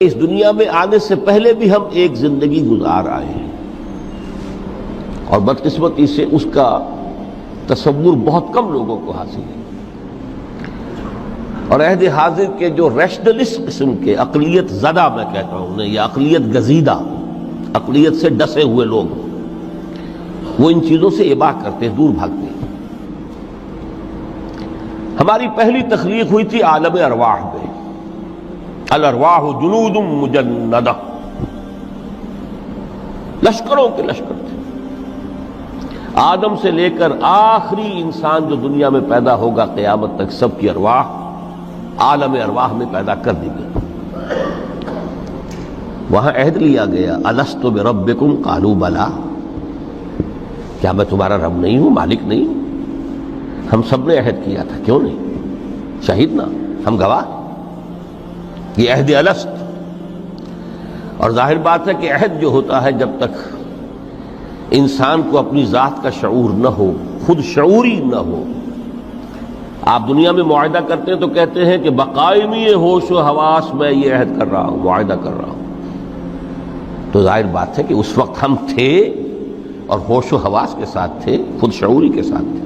اس دنیا میں آنے سے پہلے بھی ہم ایک زندگی گزار آئے ہیں اور بدقسمتی سے اس کا تصور بہت کم لوگوں کو حاصل ہے، اور عہد حاضر کے جو ریشنلسٹ قسم کے اقلیت زدہ میں کہتا ہوں انہیں، یا اقلیت گزیدہ، اقلیت سے ڈسے ہوئے لوگ، وہ ان چیزوں سے اباع کرتے ہیں، دور بھاگتے ہیں۔ ہماری پہلی تخلیق ہوئی تھی عالم ارواح میں، الارواح جنود مجندہ، لشکروں کے لشکر تھے۔ آدم سے لے کر آخری انسان جو دنیا میں پیدا ہوگا قیامت تک، سب کی ارواح عالم ارواح میں پیدا کر دی گئی۔ وہاں عہد لیا گیا، الست بربکم قالوا بلا، کیا میں تمہارا رب نہیں ہوں، مالک نہیں ہوں؟ ہم سب نے عہد کیا تھا، کیوں نہیں؟ شہیدنا، ہم گواہ۔ یہ عہد الست، اور ظاہر بات ہے کہ عہد جو ہوتا ہے جب تک انسان کو اپنی ذات کا شعور نہ ہو، خود شعوری نہ ہو۔ آپ دنیا میں معاہدہ کرتے ہیں تو کہتے ہیں کہ بقائمی ہوش و حواس میں یہ عہد کر رہا ہوں، معاہدہ کر رہا ہوں، تو ظاہر بات ہے کہ اس وقت ہم تھے اور ہوش و حواس کے ساتھ تھے، خود شعوری کے ساتھ تھے،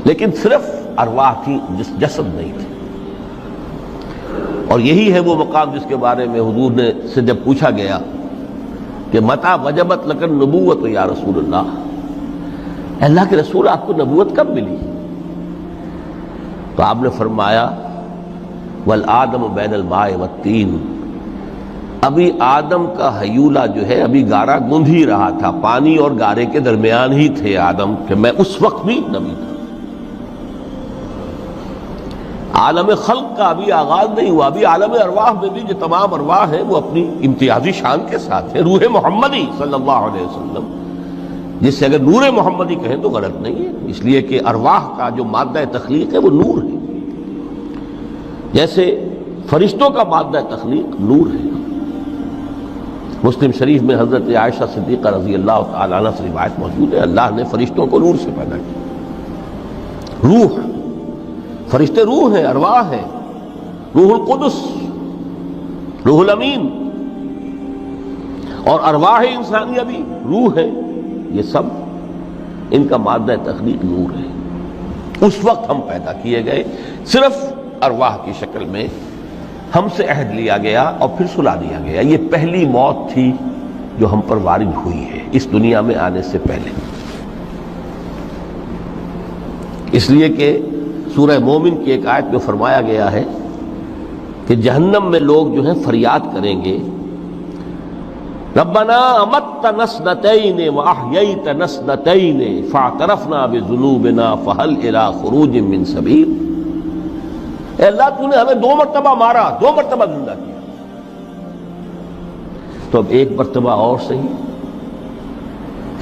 لیکن صرف ارواح تھی، جسد نہیں تھے۔ اور یہی ہے وہ مقام جس کے بارے میں حضور نے سے جب پوچھا گیا کہ متى وجبت لک النبوۃ یا رسول اللہ، اللہ کے رسول آپ کو نبوت کب ملی؟ تو آپ نے فرمایا والآدم بین الماء والطین، ابھی آدم کا حیولہ جو ہے ابھی گارا گوندھ ہی رہا تھا، پانی اور گارے کے درمیان ہی تھے آدم، کہ میں اس وقت بھی نبی تھا۔ عالم خلق کا ابھی آغاز نہیں ہوا، ابھی عالم ارواح میں بھی جو تمام ارواح ہیں وہ اپنی امتیازی شان کے ساتھ ہیں۔ روح محمدی صلی اللہ علیہ وسلم، جس سے اگر نور محمدی کہیں تو غلط نہیں ہے، اس لیے کہ ارواح کا جو مادہ تخلیق ہے وہ نور ہے، جیسے فرشتوں کا مادہ تخلیق نور ہے۔ مسلم شریف میں حضرت عائشہ صدیقہ رضی اللہ تعالی عنہ سے روایت موجود ہے، اللہ نے فرشتوں کو نور سے پیدا کیا۔ روح، فرشتے روح ہیں، ارواح ہیں، روح القدس، روح الامین، اور ارواح انسانیہ بھی روح ہے، یہ سب ان کا مادہ تخلیق نور ہے۔ اس وقت ہم پیدا کیے گئے، صرف ارواح کی شکل میں ہم سے عہد لیا گیا اور پھر سلا دیا گیا۔ یہ پہلی موت تھی جو ہم پر وارد ہوئی ہے اس دنیا میں آنے سے پہلے، اس لیے کہ سورہ مومن کی ایک آیت میں فرمایا گیا ہے کہ جہنم میں لوگ جو ہیں فریاد کریں گے، ربنا امتنا اثنتین واحییتنا اثنتین فاعترفنا بذنوبنا فہل الی خروج من سبیل۔ اے اللہ، تو نے ہمیں 2 مرتبہ مارا، 2 مرتبہ زندہ کیا، تو اب ایک مرتبہ اور صحیح،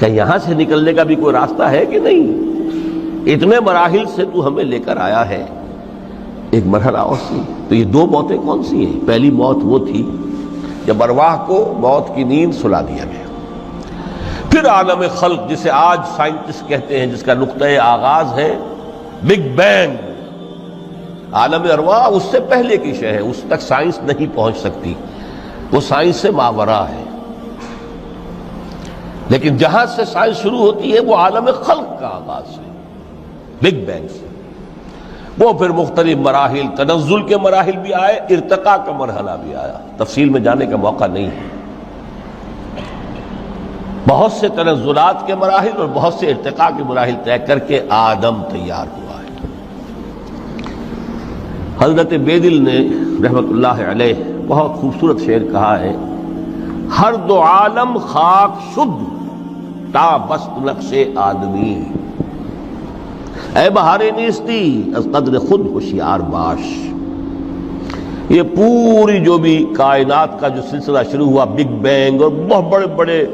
کہ یہاں سے نکلنے کا بھی کوئی راستہ ہے کہ نہیں؟ اتنے مراحل سے تو ہمیں لے کر آیا ہے، ایک مرحلہ اور سی۔ تو یہ 2 موتیں کون سی ہیں؟ پہلی موت وہ تھی جب ارواح کو موت کی نیند سلا دیا گیا۔ پھر عالم خلق، جسے آج سائنٹسٹ کہتے ہیں، جس کا نقطۂ آغاز ہے بگ بینگ، عالم ارواح اس سے پہلے کی شے ہے، اس تک سائنس نہیں پہنچ سکتی، وہ سائنس سے ماوراء ہے۔ لیکن جہاں سے سائنس شروع ہوتی ہے وہ عالم خلق کا آغاز ہے، بگ بینگ سے۔ وہ پھر مختلف مراحل، تنزل کے مراحل بھی آئے، ارتقاء کا مرحلہ بھی آیا، تفصیل میں جانے کا موقع نہیں ہے۔ بہت سے تنزلات کے مراحل اور بہت سے ارتقاء کے مراحل طے کر کے آدم تیار ہوا ہے۔ حضرت بیدل نے رحمت اللہ علیہ بہت خوبصورت شعر کہا ہے، ہر 2 عالم خاک شد تا بست نقش آدمی، اے بہار نیستی از قدر خود ہوشیار باش۔ یہ پوری جو بھی کائنات کا جو سلسلہ شروع ہوا، بگ بینگ، اور بہت بڑے بڑے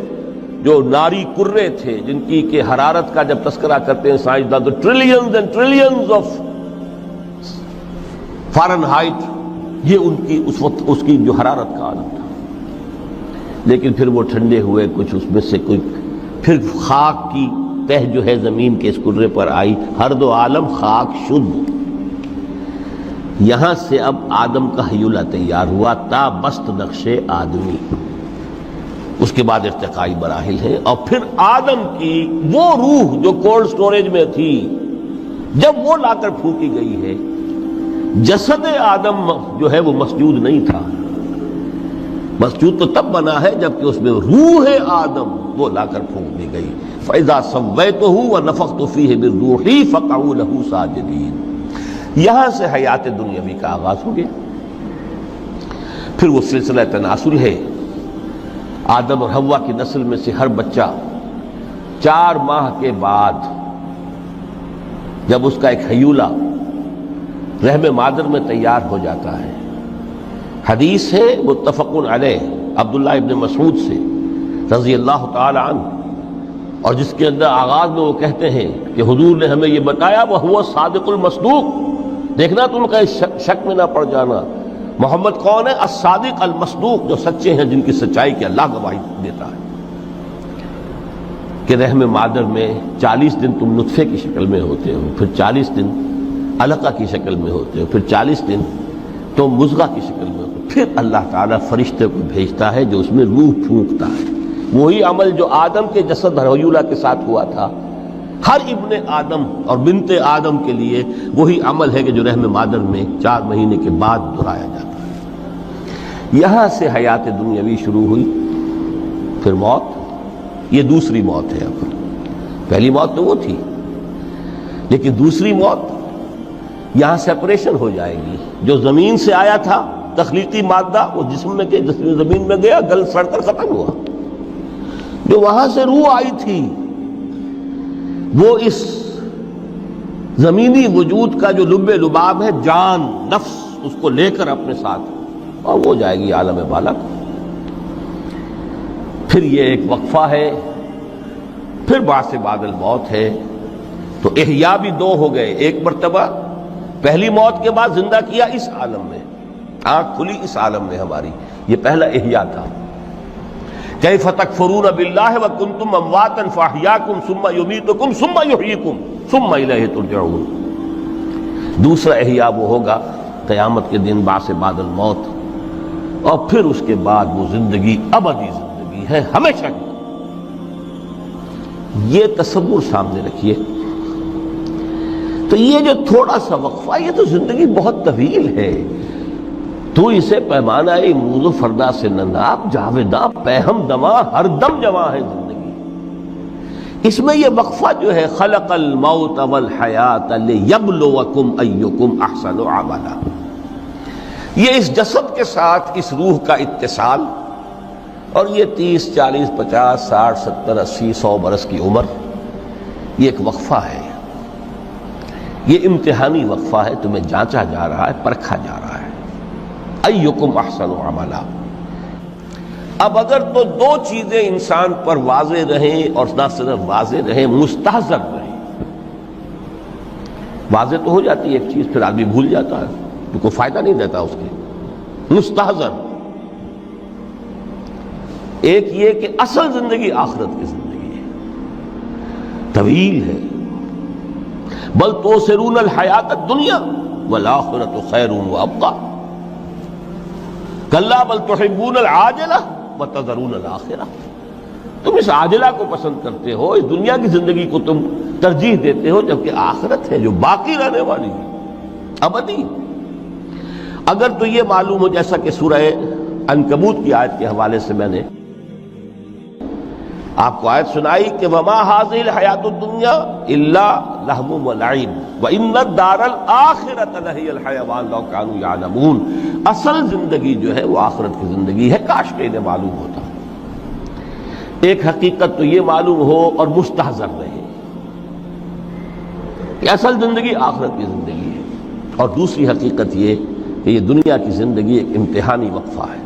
جو ناری کرے تھے جن کی کہ حرارت کا جب تذکرہ کرتے ہیں سائنسدان تو trillions and trillions of foreign height, یہ ان کی اس وقت اس کی جو حرارت کا عالم تھا، لیکن پھر وہ ٹھنڈے ہوئے، کچھ اس میں سے کوئی، پھر خاک کی تہ جو ہے زمین کے اس کرے پر آئی، ہر 2 عالم خاک شد۔ یہاں سے اب آدم کا حیولہ تیار ہوا تا بست نقش آدمی، اس کے بعد ارتقائی مراحل ہیں، اور پھر آدم کی وہ روح جو کولڈ سٹوریج میں تھی جب وہ لا کر پھونکی گئی ہے، جسد آدم جو ہے وہ مسجود نہیں تھا، مسجود تو تب بنا ہے جبکہ اس میں روح آدم وہ لا کر پھونک دی گئی۔ فَإِذَا سَوَّيْتُهُ وَنَفَخْتُ فِيهِ مِن رُوحِي فَقَعُوا لَهُ سَاجِدِينَ۔ یہاں سے حیات دنیاوی کا آغاز ہو گیا۔ پھر وہ سلسلہ تناسل ہے، آدم اور حوا کی نسل میں سے ہر بچہ 4 ماہ کے بعد جب اس کا ایک حیولہ رحم مادر میں تیار ہو جاتا ہے، حدیث ہے متفق علیہ عبداللہ ابن مسعود سے رضی اللہ تعالی عنہ، اور جس کے اندر آغاز میں وہ کہتے ہیں کہ حضور نے ہمیں یہ بتایا وَهُوَ الصادق المصدوق، دیکھنا تم کہیں شک میں نہ پڑ جانا، محمد کون ہے؟ الصادق المصدوق، جو سچے ہیں، جن کی سچائی کی اللہ گواہی دیتا ہے، کہ رحم مادر میں 40 دن تم نطفے کی شکل میں ہوتے ہو، پھر 40 دن علقہ کی شکل میں ہوتے ہو، پھر 40 دن تو مضغہ کی شکل میں ہوتے ہو، پھر اللہ تعالیٰ فرشتے کو بھیجتا ہے جو اس میں روح پھونکتا ہے۔ وہی عمل جو آدم کے جسد حیولہ کے ساتھ ہوا تھا، ہر ابن آدم اور بنت آدم کے لیے وہی عمل ہے کہ جو رحم مادر میں 4 مہینے کے بعد دہرایا جاتا ہے۔ یہاں سے حیات دنیاوی شروع ہوئی، پھر موت، یہ دوسری موت ہے۔ اب پہلی موت تو وہ تھی، لیکن دوسری موت یہاں سیپریشن ہو جائے گی۔ جو زمین سے آیا تھا تخلیقی مادہ، وہ جسم میں زمین میں گیا، گل سڑ کر ختم ہوا۔ جو وہاں سے روح آئی تھی وہ اس زمینی وجود کا جو لب لباب ہے، جان، نفس، اس کو لے کر اپنے ساتھ، اور وہ جائے گی عالم بالا کو۔ پھر یہ ایک وقفہ ہے، پھر بعث بعد الموت ہے۔ تو احیاء بھی 2 ہو گئے، ایک مرتبہ پہلی موت کے بعد زندہ کیا اس عالم میں، آنکھ کھلی اس عالم میں ہماری، یہ پہلا احیاء تھا۔ کیف تکفرون باللہ وکنتم امواتا فاحیاکم ثم یمیتکم ثم یحییکم ثم الیہ ترجعون۔ دوسرا احیاء وہ ہوگا قیامت کے دن، بعث بعد الموت، اور پھر اس کے بعد وہ زندگی ابدی زندگی ہے، ہمیشہ کی۔ یہ تصور سامنے رکھیے۔ تو یہ جو تھوڑا سا وقفہ، یہ تو زندگی بہت طویل ہے۔ تو اسے پیمانہ امروز و فردا سے نناب، جاویداں پہم دماں، ہر دم جواں ہے زندگی۔ اس میں یہ وقفہ جو ہے، خلق الموت والحیات لیبلوکم ایکم احسن عملا، یہ اس جسد کے ساتھ اس روح کا اتصال، اور یہ 30 40 50 60 70 80 100 برس کی عمر، یہ ایک وقفہ ہے، یہ امتحانی وقفہ ہے، تمہیں جانچا جا رہا ہے، پرکھا جا رہا ہے۔ ایکم احسن عملا۔ اب اگر تو 2 چیزیں انسان پر واضح رہیں، اور نہ صرف واضح رہیں، مستحضر رہیں۔ واضح تو ہو جاتی ہے ایک چیز، پھر آدمی بھول جاتا ہے، تو کوئی فائدہ نہیں دیتا اس کے۔ مستحضر ایک یہ کہ اصل زندگی آخرت کی زندگی ہے، طویل ہے۔ بل تؤثرون الحیات الدنیا والآخرۃ خیر وابقیٰ، کلا بل تحبون العاجلہ وتذرون الآخرہ۔ تم اس عاجلہ کو پسند کرتے ہو، اس دنیا کی زندگی کو تم ترجیح دیتے ہو، جبکہ آخرت ہے جو باقی رہنے والی ہے، ابدی۔ اگر تو یہ معلوم ہو، جیسا کہ سورہ عنکبوت کی آیت کے حوالے سے میں نے آپ کو آیت سنائی کہ وما هذه الحیات الدنیا الا لہو ولعب وان الدار الاخرۃ لہی الحیوان لو کانوا یعلمون۔ اصل زندگی جو ہے وہ آخرت کی زندگی ہے، کاش کہ انہیں معلوم ہوتا۔ ایک حقیقت تو یہ معلوم ہو اور مستحضر رہے کہ اصل زندگی آخرت کی زندگی ہے، اور دوسری حقیقت یہ کہ یہ دنیا کی زندگی ایک امتحانی وقفہ ہے۔